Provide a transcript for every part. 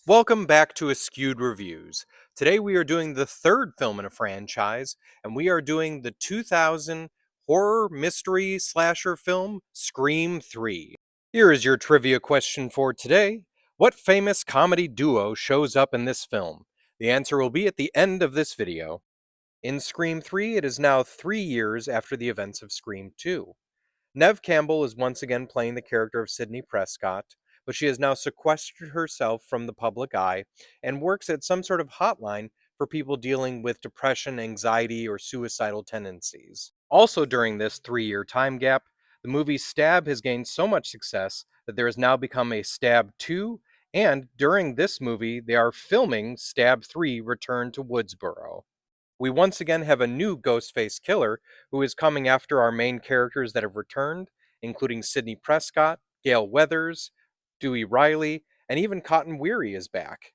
Welcome back to Askewed Reviews. Today we are doing the third film in a franchise, and we are doing the 2000 horror mystery slasher film Scream 3. Here is your trivia question for today. What famous comedy duo shows up in this film? The answer will be at the end of this video. In Scream 3, it is now 3 years after the events of Scream 2. Nev Campbell is once again playing the character of Sidney Prescott, but she has now sequestered herself from the public eye and works at some sort of hotline for people dealing with depression, anxiety, or suicidal tendencies. Also, during this 3 year time gap, the movie Stab has gained so much success that there has now become a Stab 2, and during this movie, they are filming Stab 3 Return to Woodsboro. We once again have a new Ghostface killer who is coming after our main characters that have returned, including Sidney Prescott, Gale Weathers, Dewey Riley, and even Cotton Weary is back.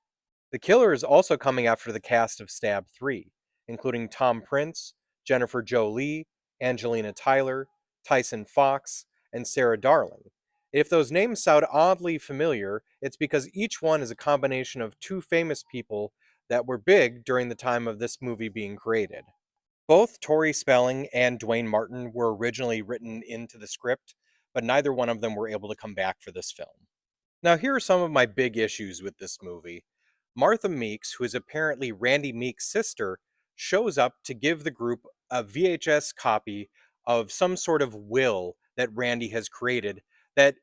The killer is also coming after the cast of Stab 3, including Tom Prince, Jennifer Jolie, Angelina Tyler, Tyson Fox, and Sarah Darling. If those names sound oddly familiar, it's because each one is a combination of two famous people that were big during the time of this movie being created. Both Tori Spelling and Dwayne Martin were originally written into the script, but neither one of them were able to come back for this film. Now, here are some of my big issues with this movie. Martha Meeks, who is apparently Randy Meeks' sister, shows up to give the group a VHS copy of some sort of will that Randy has created that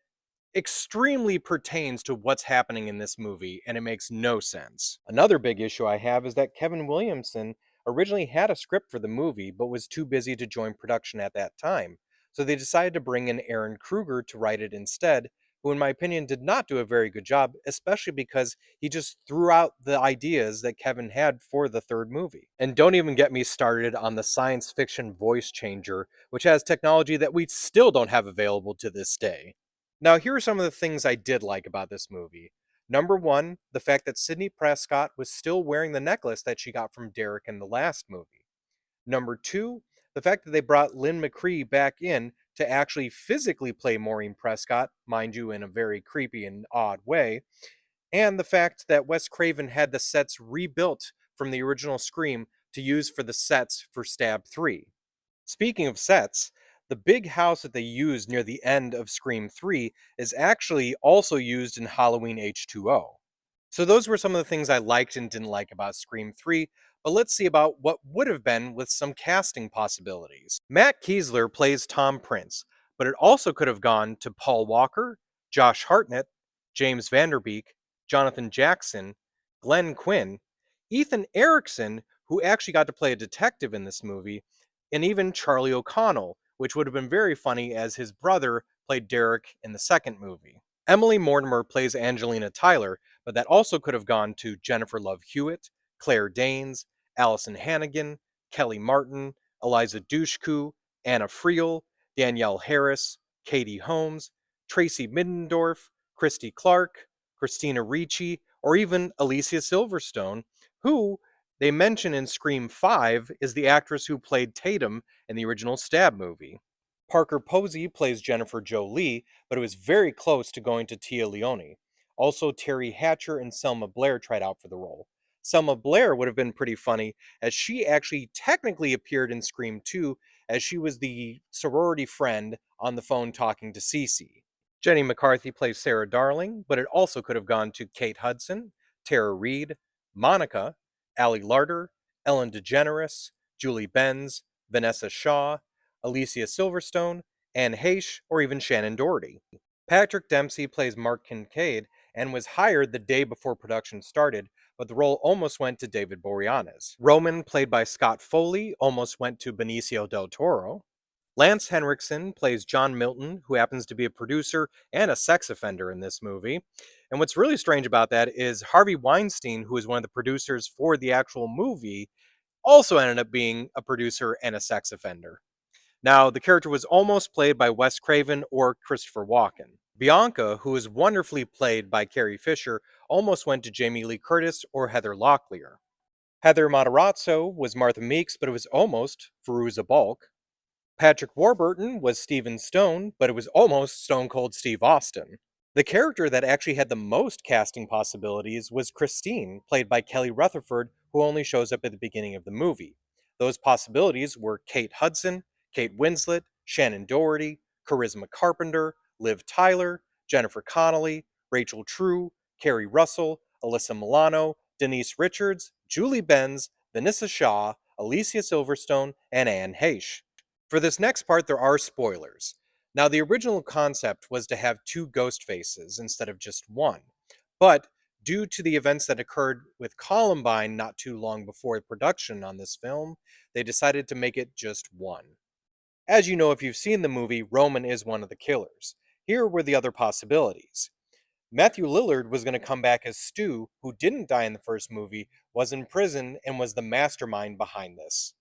extremely pertains to what's happening in this movie, and it makes no sense. Another big issue I have is that Kevin Williamson originally had a script for the movie, but was too busy to join production at that time. So they decided to bring in Aaron Kruger to write it instead, who, in my opinion, did not do a very good job, especially because he just threw out the ideas that Kevin had for the third movie. And don't even get me started on the science fiction voice changer, which has technology that we still don't have available to this day. Now, here are some of the things I did like about this movie. Number one, the fact that Sidney Prescott was still wearing the necklace that she got from Derek in the last movie. Number two, the fact that they brought Lynn McCree back in to actually physically play Maureen Prescott, mind you, in a very creepy and odd way. And the fact that Wes Craven had the sets rebuilt from the original Scream to use for the sets for Stab 3. Speaking of sets, the big house that they used near the end of Scream 3 is actually also used in Halloween H2O. So those were some of the things I liked and didn't like about Scream 3, but let's see about what would have been with some casting possibilities. Matt Kiesler plays Tom Prince, but it also could have gone to Paul Walker, Josh Hartnett, James Vanderbeek, Jonathan Jackson, Glenn Quinn, Ethan Erickson, who actually got to play a detective in this movie, and even Charlie O'Connell, which would have been very funny as his brother played Derek in the second movie. Emily Mortimer plays Angelina Tyler, but that also could have gone to Jennifer Love Hewitt, Claire Danes, Allison Hannigan, Kelly Martin, Eliza Dushku, Anna Friel, Danielle Harris, Katie Holmes, Tracy Middendorf, Christy Clark, Christina Ricci, or even Alicia Silverstone, who they mention in Scream 5 is the actress who played Tatum in the original Stab movie. Parker Posey plays Jennifer Jolie, but it was very close to going to Tia Leone. Also, Terry Hatcher and Selma Blair tried out for the role. Selma Blair would have been pretty funny, as she actually technically appeared in Scream 2, as she was the sorority friend on the phone talking to Cece. Jenny McCarthy plays Sarah Darling, but it also could have gone to Kate Hudson, Tara Reid, Monica, Ali Larter, Ellen DeGeneres, Julie Benz, Vanessa Shaw, Alicia Silverstone, Anne Heche, or even Shannon Doherty. Patrick Dempsey plays Mark Kincaid and was hired the day before production started, but the role almost went to David Boreanaz. Roman, played by Scott Foley, almost went to Benicio del Toro. Lance Henriksen plays John Milton, who happens to be a producer and a sex offender in this movie. And what's really strange about that is Harvey Weinstein, who is one of the producers for the actual movie, also ended up being a producer and a sex offender. Now, the character was almost played by Wes Craven or Christopher Walken. Bianca, who is wonderfully played by Carrie Fisher, almost went to Jamie Lee Curtis or Heather Locklear. Heather Matarazzo was Martha Meeks, but it was almost Veruza Balk. Patrick Warburton was Steven Stone, but it was almost Stone Cold Steve Austin. The character that actually had the most casting possibilities was Christine, played by Kelly Rutherford, who only shows up at the beginning of the movie. Those possibilities were Kate Hudson, Kate Winslet, Shannon Doherty, Charisma Carpenter, Liv Tyler, Jennifer Connelly, Rachel True, Kerry Russell, Alyssa Milano, Denise Richards, Julie Benz, Vanessa Shaw, Alicia Silverstone, and Anne Heche. For this next part, there are spoilers. Now, the original concept was to have two ghost faces instead of just one, but due to the events that occurred with Columbine not too long before production on this film, they decided to make it just one. As you know, if you've seen the movie, Roman is one of the killers. Here were the other possibilities. Matthew Lillard was going to come back as Stu, who didn't die in the first movie, was in prison, and was the mastermind behind this.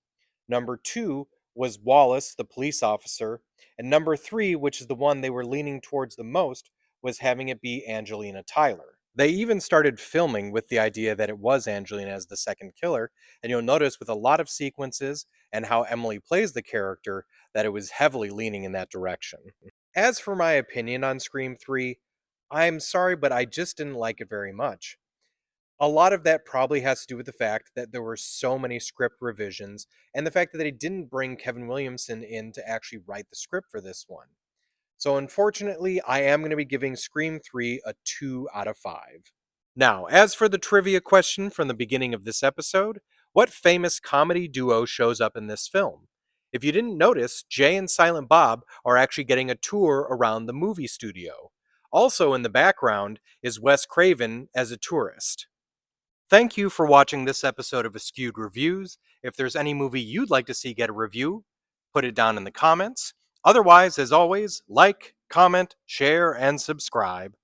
Number two was Wallace, the police officer. And number three, which is the one they were leaning towards the most, was having it be Angelina Tyler. They even started filming with the idea that it was Angelina as the second killer, and you'll notice with a lot of sequences and how Emily plays the character that it was heavily leaning in that direction. As for my opinion on Scream 3, I'm sorry, but I just didn't like it very much. A lot of that probably has to do with the fact that there were so many script revisions and the fact that they didn't bring Kevin Williamson in to actually write the script for this one. So unfortunately, I am going to be giving Scream 3 a 2 out of 5. Now, as for the trivia question from the beginning of this episode, what famous comedy duo shows up in this film? If you didn't notice, Jay and Silent Bob are actually getting a tour around the movie studio. Also in the background is Wes Craven as a tourist. Thank you for watching this episode of Askewed Reviews. If there's any movie you'd like to see get a review, put it down in the comments. Otherwise, as always, like, comment, share, and subscribe.